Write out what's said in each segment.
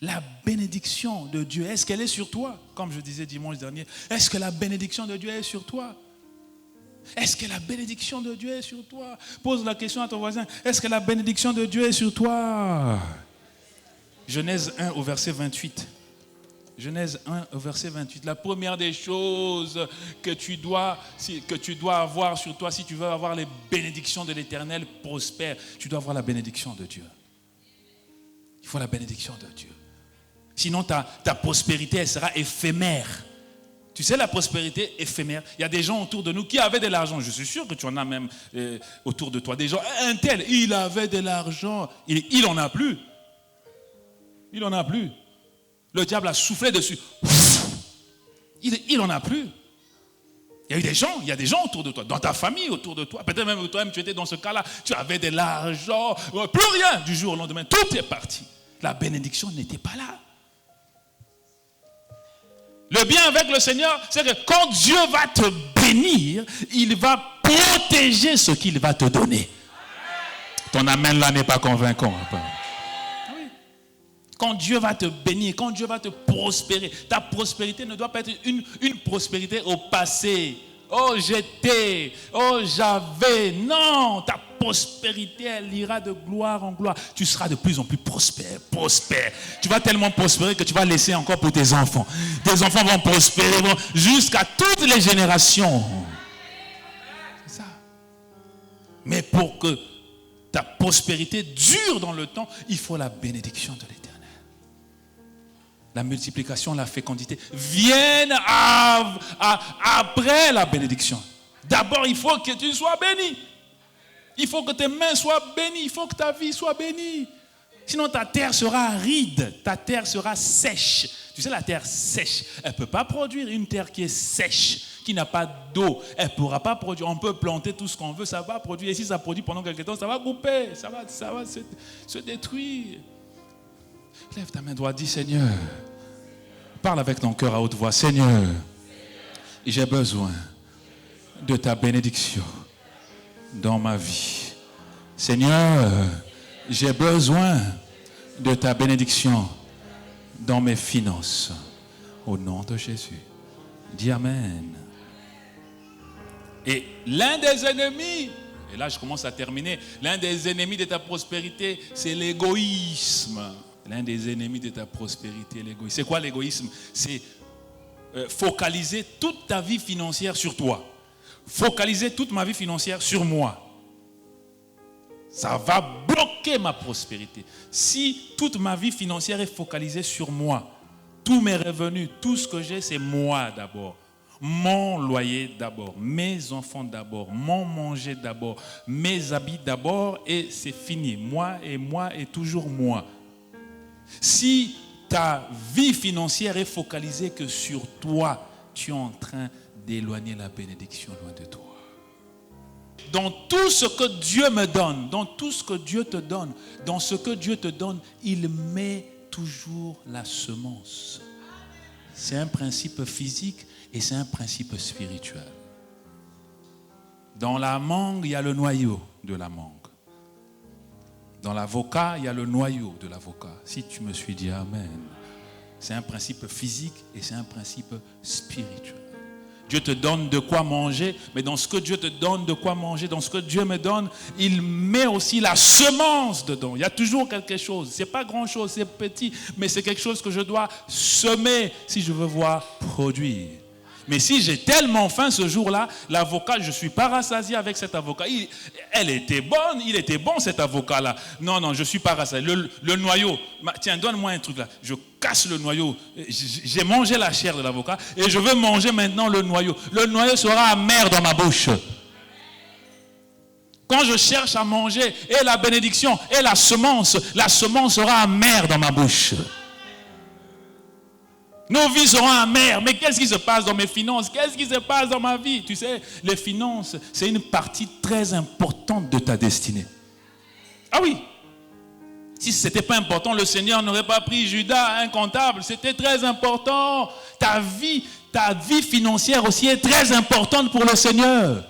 La bénédiction de Dieu, est-ce qu'elle est sur toi? Comme je disais dimanche dernier, est-ce que la bénédiction de Dieu est sur toi? Est-ce que la bénédiction de Dieu est sur toi? Pose la question à ton voisin, est-ce que la bénédiction de Dieu est sur toi? Genèse 1 au verset 28. Genèse 1 au verset 28. La première des choses que tu dois avoir sur toi, si tu veux avoir les bénédictions de l'Éternel prospère, tu dois avoir la bénédiction de Dieu. Il faut la bénédiction de Dieu. Sinon, ta prospérité, elle sera éphémère. Tu sais, la prospérité éphémère. Il y a des gens autour de nous qui avaient de l'argent. Je suis sûr que tu en as même autour de toi. Des gens, un tel, il avait de l'argent. Il n'en a plus. Il n'en a plus. Le diable a soufflé dessus. Il n'en a plus. Il y a des gens autour de toi, dans ta famille autour de toi. Peut-être même toi-même, tu étais dans ce cas-là. Tu avais de l'argent, plus rien. Du jour au lendemain, tout est parti. La bénédiction n'était pas là. Le bien avec le Seigneur, c'est que quand Dieu va te bénir, il va protéger ce qu'il va te donner. Ton amen là n'est pas convaincant. Quand Dieu va te bénir, quand Dieu va te prospérer, ta prospérité ne doit pas être une prospérité au passé. Oh, j'étais, oh, j'avais. Non, ta prospérité, elle ira de gloire en gloire. Tu seras de plus en plus prospère. Tu vas tellement prospérer que tu vas laisser encore pour tes enfants. Tes enfants vont prospérer jusqu'à toutes les générations. C'est ça. Mais pour que ta prospérité dure dans le temps, il faut la bénédiction de l'Éternel. La multiplication, la fécondité viennent après la bénédiction. D'abord, il faut que tu sois béni. Il faut que tes mains soient bénies. Il faut que ta vie soit bénie. Sinon, ta terre sera aride. Ta terre sera sèche. Tu sais, la terre sèche, elle ne peut pas produire. Une terre qui est sèche, qui n'a pas d'eau, elle ne pourra pas produire. On peut planter tout ce qu'on veut, ça va produire. Et si ça produit pendant quelque temps, ça va couper. Ça va se détruire. Lève ta main droite, dis Seigneur, parle avec ton cœur à haute voix. Seigneur, j'ai besoin de ta bénédiction dans ma vie. Seigneur, j'ai besoin de ta bénédiction dans mes finances. Au nom de Jésus. Dis Amen. Et l'un des ennemis, et là je commence à terminer, l'un des ennemis de ta prospérité, c'est l'égoïsme. L'un des ennemis de ta prospérité, l'égoïsme. C'est quoi l'égoïsme? C'est focaliser toute ta vie financière sur toi. Focaliser toute ma vie financière sur moi. Ça va bloquer ma prospérité. Si toute ma vie financière est focalisée sur moi, tous mes revenus, tout ce que j'ai, c'est moi d'abord. Mon loyer d'abord, mes enfants d'abord, mon manger d'abord, mes habits d'abord, et c'est fini. Moi et toujours moi. Si ta vie financière est focalisée que sur toi, tu es en train d'éloigner la bénédiction loin de toi. Dans tout ce que Dieu me donne, dans tout ce que Dieu te donne, dans ce que Dieu te donne, il met toujours la semence. C'est un principe physique et c'est un principe spirituel. Dans la mangue, il y a le noyau de la mangue. Dans l'avocat, il y a le noyau de l'avocat. Si tu me suis, dis Amen. C'est un principe physique et c'est un principe spirituel. Dieu te donne de quoi manger, mais dans ce que Dieu te donne de quoi manger, dans ce que Dieu me donne, il met aussi la semence dedans. Il y a toujours quelque chose. Ce n'est pas grand-chose, c'est petit, mais c'est quelque chose que je dois semer si je veux voir produire. Mais si j'ai tellement faim ce jour-là, l'avocat, je ne suis pas rassasié avec cet avocat. Elle était bonne, il était bon cet avocat-là. Non, je ne suis pas rassasié. Le noyau, tiens, donne-moi un truc là. Je casse le noyau. J'ai mangé la chair de l'avocat et je veux manger maintenant le noyau. Le noyau sera amer dans ma bouche. Quand je cherche à manger et la bénédiction et la semence sera amère dans ma bouche. Nos vies seront amères. Mais qu'est-ce qui se passe dans mes finances? Qu'est-ce qui se passe dans ma vie? Tu sais, les finances, c'est une partie très importante de ta destinée. Ah oui. Si ce n'était pas important, le Seigneur n'aurait pas pris Judas, un comptable. C'était très important. Ta vie financière aussi est très importante pour le Seigneur.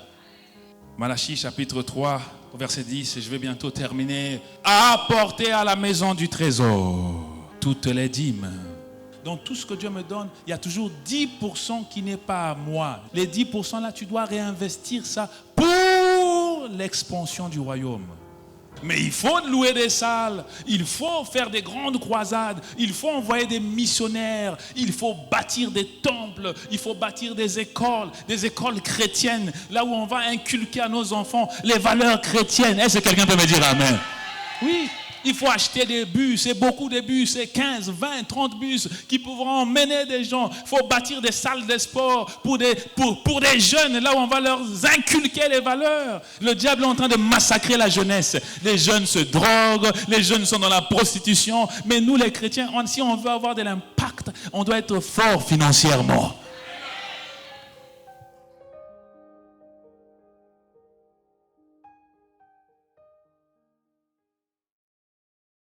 Malachie chapitre 3, verset 10, et je vais bientôt terminer. Apportez à la maison du trésor toutes les dîmes. Donc tout ce que Dieu me donne, il y a toujours 10% qui n'est pas à moi. Les 10% là, tu dois réinvestir ça pour l'expansion du royaume. Mais il faut louer des salles, il faut faire des grandes croisades, il faut envoyer des missionnaires, il faut bâtir des temples, il faut bâtir des écoles chrétiennes, là où on va inculquer à nos enfants les valeurs chrétiennes. Est-ce que quelqu'un peut me dire amen? Oui. Il faut acheter des bus, c'est beaucoup de bus, c'est 15, 20, 30 bus qui pourront emmener des gens. Il faut bâtir des salles de sport pour des jeunes, là où on va leur inculquer les valeurs. Le diable est en train de massacrer la jeunesse. Les jeunes se droguent, les jeunes sont dans la prostitution. Mais nous les chrétiens, si on veut avoir de l'impact, on doit être fort financièrement.